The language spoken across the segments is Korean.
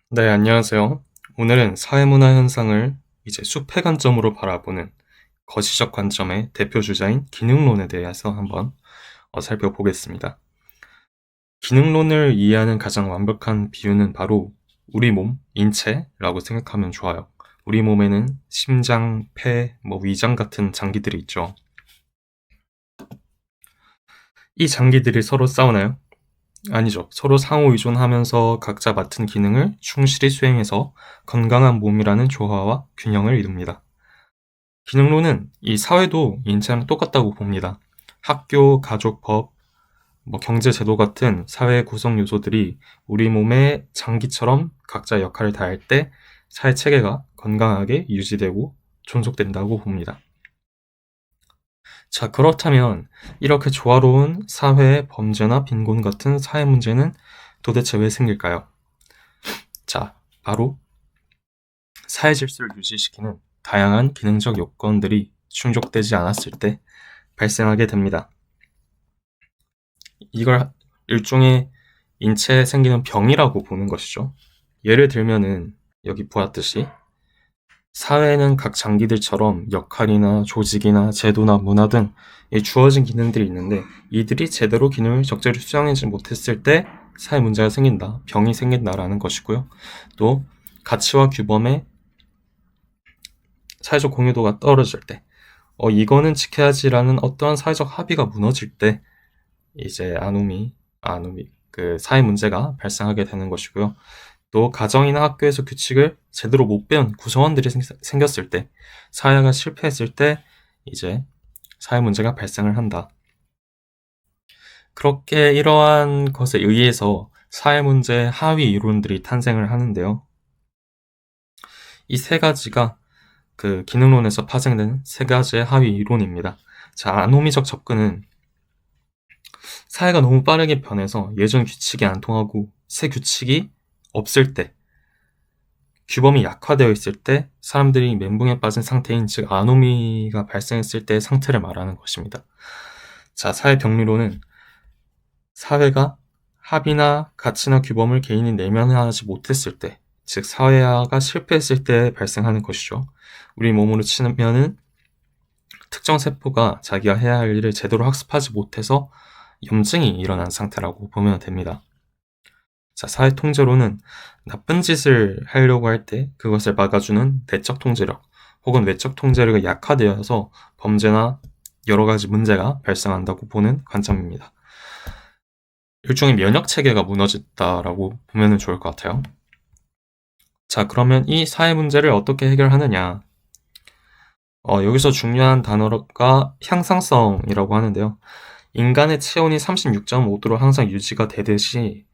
네, 안녕하세요. 오늘은 사회문화 현상을 이제 숲의 관점으로 바라보는 거시적 관점의 대표 주자인 기능론에 대해서 한번 살펴보겠습니다. 기능론을 이해하는 가장 완벽한 비유는 바로 우리 몸, 인체라고 생각하면 좋아요. 우리 몸에는 심장, 폐, 위장 같은 장기들이 있죠. 이 장기들이 서로 싸우나요? 아니죠. 서로 상호 의존하면서 각자 맡은 기능을 충실히 수행해서 건강한 몸이라는 조화와 균형을 이룹니다. 기능론은 이 사회도 인체랑 똑같다고 봅니다. 학교, 가족, 법, 경제 제도 같은 사회 구성 요소들이 우리 몸의 장기처럼 각자 역할을 다할 때 사회 체계가 건강하게 유지되고 존속된다고 봅니다. 자, 그렇다면 이렇게 조화로운 사회의 범죄나 빈곤 같은 사회 문제는 도대체 왜 생길까요? 자, 바로 사회 질서를 유지시키는 다양한 기능적 요건들이 충족되지 않았을 때 발생하게 됩니다. 이걸 일종의 인체에 생기는 병이라고 보는 것이죠. 예를 들면은 여기 보았듯이 사회에는 각 장기들처럼 역할이나 조직이나 제도나 문화 등 주어진 기능들이 있는데 이들이 제대로 기능을 적절히 수행하지 못했을 때 사회 문제가 생긴다, 병이 생긴다라는 것이고요. 또 가치와 규범의 사회적 공유도가 떨어질 때 이거는 지켜야지라는 어떠한 사회적 합의가 무너질 때 이제 아노미 그 사회 문제가 발생하게 되는 것이고요. 또 가정이나 학교에서 규칙을 제대로 못 배운 구성원들이 생겼을 때, 사회가 실패했을 때 이제 사회 문제가 발생을 한다. 그렇게 이러한 것에 의해서 사회 문제 하위 이론들이 탄생을 하는데요. 이 세 가지가 그 기능론에서 파생된 세 가지의 하위 이론입니다. 자, 아노미적 접근은 사회가 너무 빠르게 변해서 예전 규칙이 안 통하고 새 규칙이 없을 때, 규범이 약화되어 있을 때 사람들이 멘붕에 빠진 상태인 즉 아노미가 발생했을 때의 상태를 말하는 것입니다. 자, 사회 병리로는 사회가 합의나 가치나 규범을 개인이 내면화하지 못했을 때, 즉 사회화가 실패했을 때 발생하는 것이죠. 우리 몸으로 치면은 특정 세포가 자기가 해야 할 일을 제대로 학습하지 못해서 염증이 일어난 상태라고 보면 됩니다. 자, 사회 통제로는 나쁜 짓을 하려고 할 때 그것을 막아주는 내적 통제력 혹은 외적 통제력이 약화되어서 범죄나 여러 가지 문제가 발생한다고 보는 관점입니다. 일종의 면역 체계가 무너졌다라고 보면 좋을 것 같아요. 자, 그러면 이 사회 문제를 어떻게 해결하느냐? 여기서 중요한 단어가 향상성이라고 하는데요. 인간의 체온이 36.5도로 항상 유지가 되듯이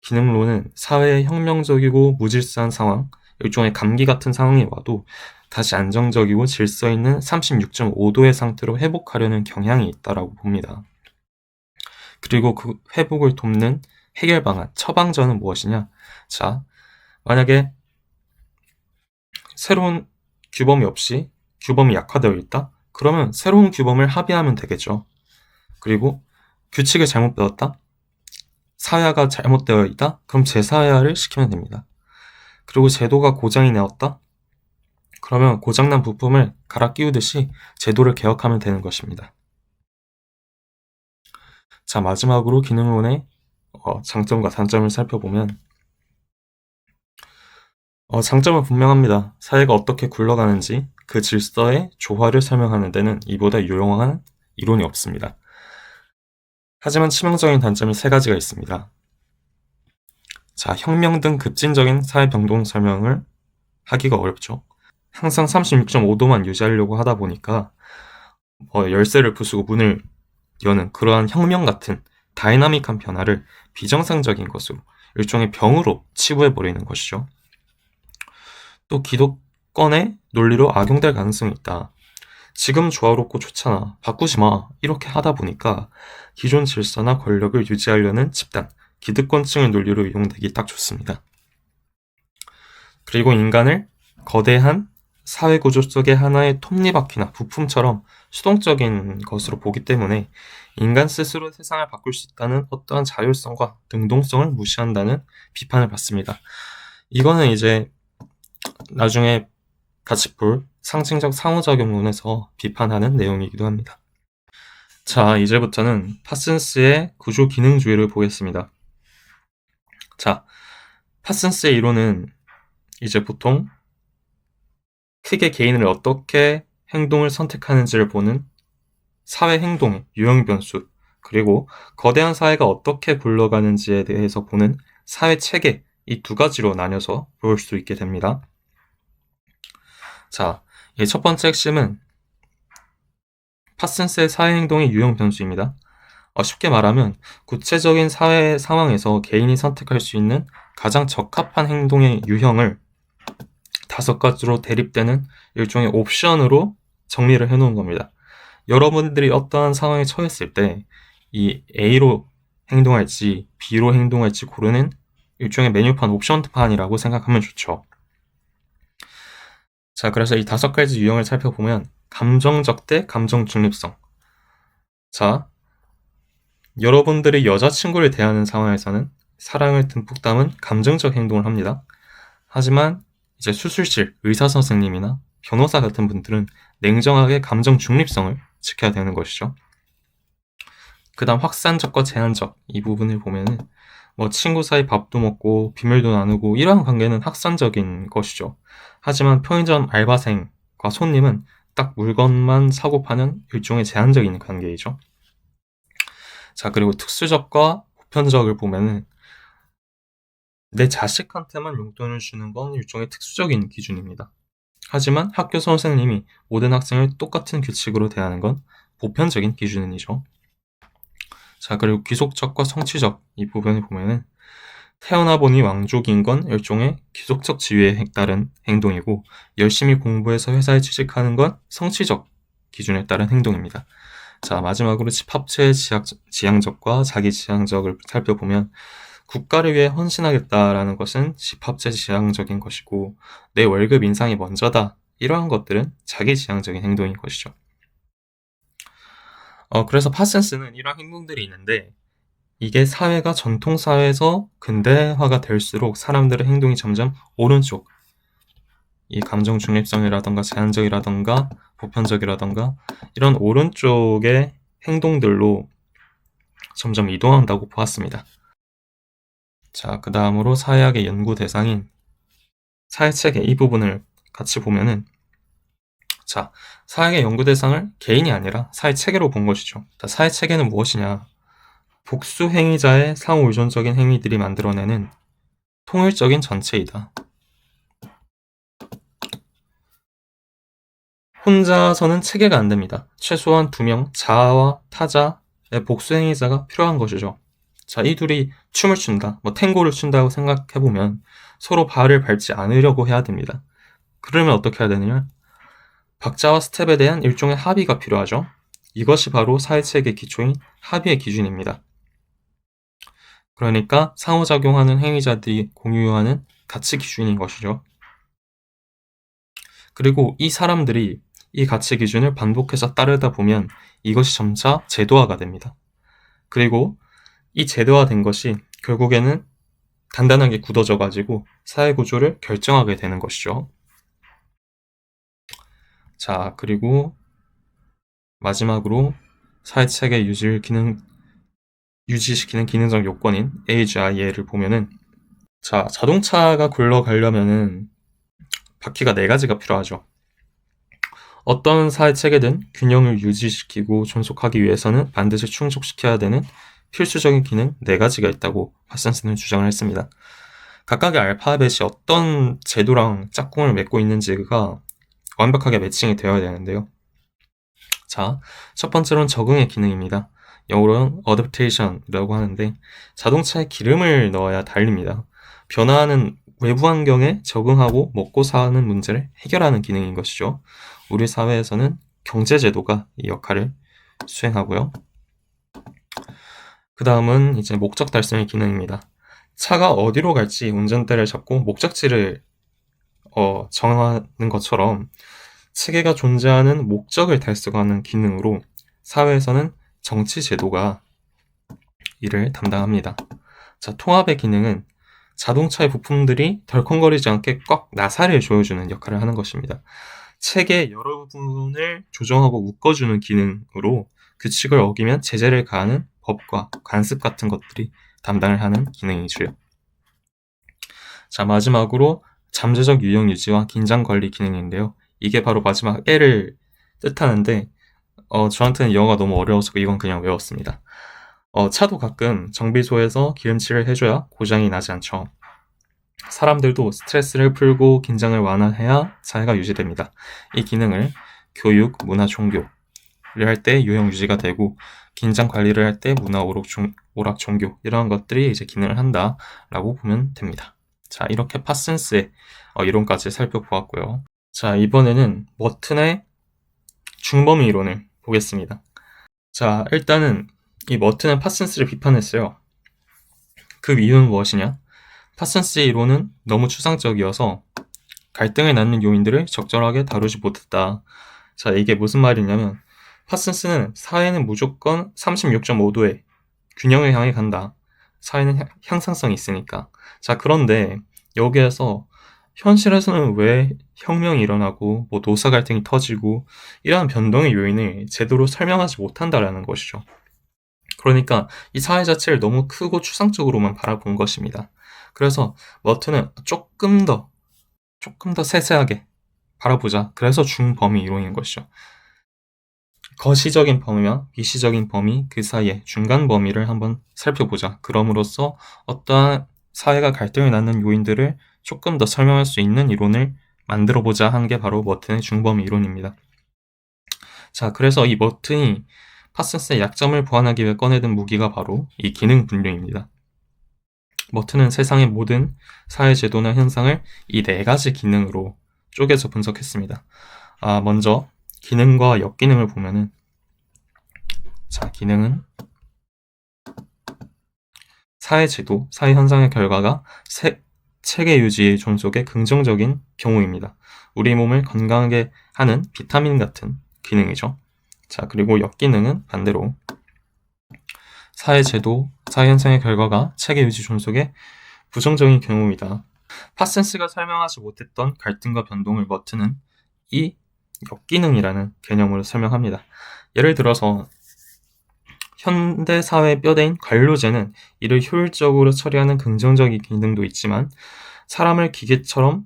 기능론은 사회의 혁명적이고 무질서한 상황, 일종의 감기 같은 상황이 와도 다시 안정적이고 질서 있는 36.5도의 상태로 회복하려는 경향이 있다라고 봅니다. 그리고 그 회복을 돕는 해결 방안, 처방전은 무엇이냐? 자, 만약에 새로운 규범이 없이 규범이 약화되어 있다? 그러면 새로운 규범을 합의하면 되겠죠. 그리고 규칙을 잘못 배웠다? 사회화가 잘못되어 있다? 그럼 재사회화를 시키면 됩니다. 그리고 제도가 고장이 나왔다? 그러면 고장난 부품을 갈아 끼우듯이 제도를 개혁하면 되는 것입니다. 자, 마지막으로 기능론의 장점과 단점을 살펴보면 장점은 분명합니다. 사회가 어떻게 굴러가는지 그 질서의 조화를 설명하는 데는 이보다 유용한 이론이 없습니다. 하지만 치명적인 단점이 세 가지가 있습니다. 자, 혁명 등 급진적인 사회 변동 설명을 하기가 어렵죠. 항상 36.5도만 유지하려고 하다 보니까 열쇠를 부수고 문을 여는 그러한 혁명 같은 다이나믹한 변화를 비정상적인 것으로 일종의 병으로 치부해버리는 것이죠. 또 기독권의 논리로 악용될 가능성이 있다. 지금 조화롭고 좋잖아, 바꾸지 마, 이렇게 하다 보니까 기존 질서나 권력을 유지하려는 집단, 기득권층의 논리로 이용되기 딱 좋습니다. 그리고 인간을 거대한 사회구조 속의 하나의 톱니바퀴나 부품처럼 수동적인 것으로 보기 때문에 인간 스스로 세상을 바꿀 수 있다는 어떠한 자율성과 능동성을 무시한다는 비판을 받습니다. 이거는 이제 나중에 같이 볼 상징적 상호작용론에서 비판하는 내용이기도 합니다. 자, 이제부터는 파슨스의 구조 기능주의를 보겠습니다. 자, 파슨스의 이론은 이제 보통 크게 개인을 어떻게 행동을 선택하는지를 보는 사회 행동의 유형 변수, 그리고 거대한 사회가 어떻게 굴러가는지에 대해서 보는 사회 체계, 이 두 가지로 나뉘어서 볼 수 있게 됩니다. 자, 이 첫 번째 핵심은 파슨스의 사회 행동의 유형 변수입니다. 쉽게 말하면 구체적인 사회 상황에서 개인이 선택할 수 있는 가장 적합한 행동의 유형을 5가지로 대립되는 일종의 옵션으로 정리를 해놓은 겁니다. 여러분들이 어떠한 상황에 처했을 때 이 A로 행동할지 B로 행동할지 고르는 일종의 메뉴판, 옵션판이라고 생각하면 좋죠. 자, 그래서 이 5가지 유형을 살펴보면 감정적 대 감정 중립성. 자, 여러분들이 여자친구를 대하는 상황에서는 사랑을 듬뿍 담은 감정적 행동을 합니다. 하지만 이제 수술실 의사 선생님이나 변호사 같은 분들은 냉정하게 감정 중립성을 지켜야 되는 것이죠. 그 다음 확산적과 제한적, 이 부분을 보면은 친구 사이 밥도 먹고 비밀도 나누고 이러한 관계는 확산적인 것이죠. 하지만 편의점 알바생과 손님은 딱 물건만 사고 파는 일종의 제한적인 관계이죠. 자, 그리고 특수적과 보편적을 보면은 내 자식한테만 용돈을 주는 건 일종의 특수적인 기준입니다. 하지만 학교 선생님이 모든 학생을 똑같은 규칙으로 대하는 건 보편적인 기준이죠. 자, 그리고 귀속적과 성취적, 이 부분을 보면은 태어나 보니 왕족인 건 일종의 귀속적 지위에 따른 행동이고, 열심히 공부해서 회사에 취직하는 건 성취적 기준에 따른 행동입니다. 자, 마지막으로 집합체의 지향적과 자기지향적을 살펴보면 국가를 위해 헌신하겠다라는 것은 집합체 지향적인 것이고, 내 월급 인상이 먼저다, 이러한 것들은 자기지향적인 행동인 것이죠. 그래서 파슨스는 이러한 행동들이 있는데, 이게 사회가 전통사회에서 근대화가 될수록 사람들의 행동이 점점 오른쪽, 이 감정 중립성이라던가 제한적이라던가 보편적이라던가 이런 오른쪽의 행동들로 점점 이동한다고 보았습니다. 자, 그 다음으로 사회학의 연구 대상인 사회체계, 이 부분을 같이 보면은, 자, 사회학의 연구 대상을 개인이 아니라 사회체계로 본 것이죠. 사회체계는 무엇이냐? 복수 행위자의 상호 의존적인 행위들이 만들어내는 통일적인 전체이다. 혼자서는 체계가 안 됩니다. 최소한 2명, 자아와 타자의 복수 행위자가 필요한 것이죠. 자, 이 둘이 춤을 춘다, 탱고를 춘다고 생각해보면 서로 발을 밟지 않으려고 해야 됩니다. 그러면 어떻게 해야 되느냐? 박자와 스텝에 대한 일종의 합의가 필요하죠. 이것이 바로 사회체계의 기초인 합의의 기준입니다. 그러니까 상호작용하는 행위자들이 공유하는 가치 기준인 것이죠. 그리고 이 사람들이 이 가치 기준을 반복해서 따르다 보면 이것이 점차 제도화가 됩니다. 그리고 이 제도화된 것이 결국에는 단단하게 굳어져 가지고 사회 구조를 결정하게 되는 것이죠. 자, 그리고 마지막으로 사회체계 유지시키는 기능적 요건인 AGI를 보면은, 자, 자동차가 굴러가려면은 바퀴가 4가지가 필요하죠. 어떤 사회체계든 균형을 유지시키고 존속하기 위해서는 반드시 충족시켜야 되는 필수적인 기능 4가지가 있다고 파슨스는 주장을 했습니다. 각각의 알파벳이 어떤 제도랑 짝꿍을 맺고 있는지가 완벽하게 매칭이 되어야 되는데요. 자, 첫 번째로는 적응의 기능입니다. 영어로는 adaptation이라고 하는데, 자동차에 기름을 넣어야 달립니다. 변화하는 외부 환경에 적응하고 먹고 사는 문제를 해결하는 기능인 것이죠. 우리 사회에서는 경제제도가 이 역할을 수행하고요. 그 다음은 이제 목적 달성의 기능입니다. 차가 어디로 갈지 운전대를 잡고 목적지를 정하는 것처럼 체계가 존재하는 목적을 달성하는 기능으로 사회에서는 정치 제도가 이를 담당합니다. 자, 통합의 기능은 자동차의 부품들이 덜컹거리지 않게 꽉 나사를 조여주는 역할을 하는 것입니다. 책의 여러 부분을 조정하고 묶어주는 기능으로 규칙을 어기면 제재를 가하는 법과 관습 같은 것들이 담당을 하는 기능이죠. 자, 마지막으로 잠재적 유형 유지와 긴장 관리 기능인데요. 이게 바로 마지막 L을 뜻하는데 저한테는 영어가 너무 어려워서 이건 그냥 외웠습니다. 차도 가끔 정비소에서 기름칠을 해줘야 고장이 나지 않죠. 사람들도 스트레스를 풀고 긴장을 완화해야 사회가 유지됩니다. 이 기능을 교육, 문화, 종교를 할 때 유형 유지가 되고 긴장 관리를 할 때 문화, 오락, 종교 이런 것들이 이제 기능을 한다라고 보면 됩니다. 자, 이렇게 파슨스의 이론까지 살펴보았고요. 자, 이번에는 머튼의 중범위 이론을 보겠습니다. 자, 일단은 이 머튼은 파슨스를 비판했어요. 그 이유는 무엇이냐? 파슨스의 이론은 너무 추상적이어서 갈등을 낳는 요인들을 적절하게 다루지 못했다. 자, 이게 무슨 말이냐면 파슨스는 사회는 무조건 36.5도의 균형을 향해 간다. 사회는 향상성이 있으니까. 자, 그런데 여기에서 현실에서는 왜 혁명이 일어나고 뭐 노사 갈등이 터지고 이러한 변동의 요인을 제대로 설명하지 못한다라는 것이죠. 그러니까 이 사회 자체를 너무 크고 추상적으로만 바라본 것입니다. 그래서 머튼은 조금 더 세세하게 바라보자. 그래서 중범위 이론인 것이죠. 거시적인 범위와 미시적인 범위 그 사이의 중간 범위를 한번 살펴보자. 그럼으로써 어떠한 사회가 갈등을 낳는 요인들을 조금 더 설명할 수 있는 이론을 만들어보자 한 게 바로 머튼의 중범위 이론입니다. 자, 그래서 이 머튼이 파슨스의 약점을 보완하기 위해 꺼내든 무기가 바로 이 기능 분류입니다. 머튼은 세상의 모든 사회 제도나 현상을 이 4가지 기능으로 쪼개서 분석했습니다. 먼저 기능과 역기능을 보면은, 자, 기능은 사회 제도, 사회 현상의 결과가 체계 유지의 종속의 긍정적인 경우입니다. 우리 몸을 건강하게 하는 비타민 같은 기능이죠. 자, 그리고 역기능은 반대로 사회 제도, 사회 현상의 결과가 체계 유지 종속의 부정적인 경우이다. 파슨스가 설명하지 못했던 갈등과 변동을 머튼은 이 역기능이라는 개념으로 설명합니다. 예를 들어서 현대 사회의 뼈대인 관료제는 이를 효율적으로 처리하는 긍정적인 기능도 있지만 사람을 기계처럼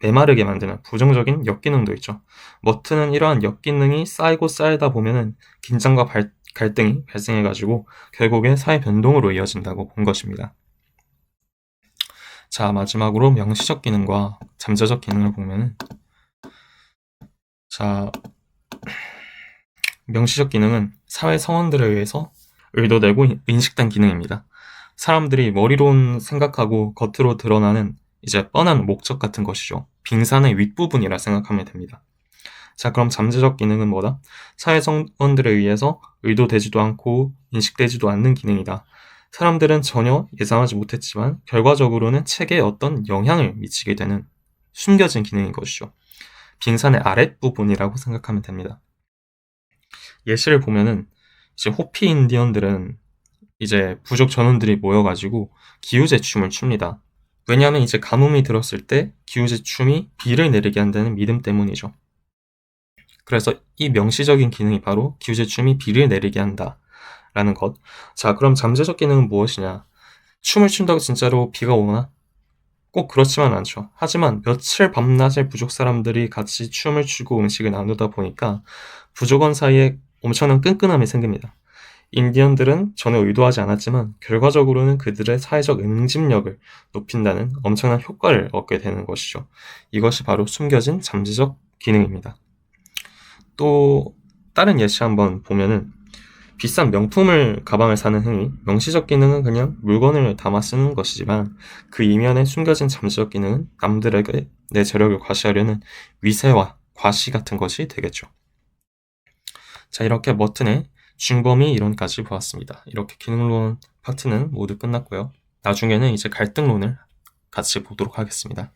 메마르게 만드는 부정적인 역기능도 있죠. 머튼은 이러한 역기능이 쌓이고 쌓이다 보면은 긴장과 갈등이 발생해가지고 결국에 사회 변동으로 이어진다고 본 것입니다. 자, 마지막으로 명시적 기능과 잠재적 기능을 보면은, 자, 명시적 기능은 사회 성원들에 의해서 의도되고 인식된 기능입니다. 사람들이 머리론 생각하고 겉으로 드러나는 이제 뻔한 목적 같은 것이죠. 빙산의 윗부분이라 생각하면 됩니다. 자, 그럼 잠재적 기능은 뭐다? 사회 성원들에 의해서 의도되지도 않고 인식되지도 않는 기능이다. 사람들은 전혀 예상하지 못했지만 결과적으로는 체계에 어떤 영향을 미치게 되는 숨겨진 기능인 것이죠. 빙산의 아랫부분이라고 생각하면 됩니다. 예시를 보면은 이제 호피 인디언들은 이제 부족 전원들이 모여가지고 기우제 춤을 춥니다. 왜냐하면 이제 가뭄이 들었을 때 기우제 춤이 비를 내리게 한다는 믿음 때문이죠. 그래서 이 명시적인 기능이 바로 기우제 춤이 비를 내리게 한다라는 것. 자, 그럼 잠재적 기능은 무엇이냐? 춤을 춘다고 진짜로 비가 오나? 꼭 그렇지만 않죠. 하지만 며칠 밤낮을 부족 사람들이 같이 춤을 추고 음식을 나누다 보니까 부족원 사이에 엄청난 끈끈함이 생깁니다. 인디언들은 전혀 의도하지 않았지만 결과적으로는 그들의 사회적 응집력을 높인다는 엄청난 효과를 얻게 되는 것이죠. 이것이 바로 숨겨진 잠재적 기능입니다. 또 다른 예시 한번 보면은 비싼 명품을 가방을 사는 행위, 명시적 기능은 그냥 물건을 담아 쓰는 것이지만 그 이면에 숨겨진 잠재적 기능은 남들에게 내 재력을 과시하려는 위세와 과시 같은 것이 되겠죠. 자, 이렇게 머튼의 중범위 이론까지 보았습니다. 이렇게 기능론 파트는 모두 끝났고요. 나중에는 이제 갈등론을 같이 보도록 하겠습니다.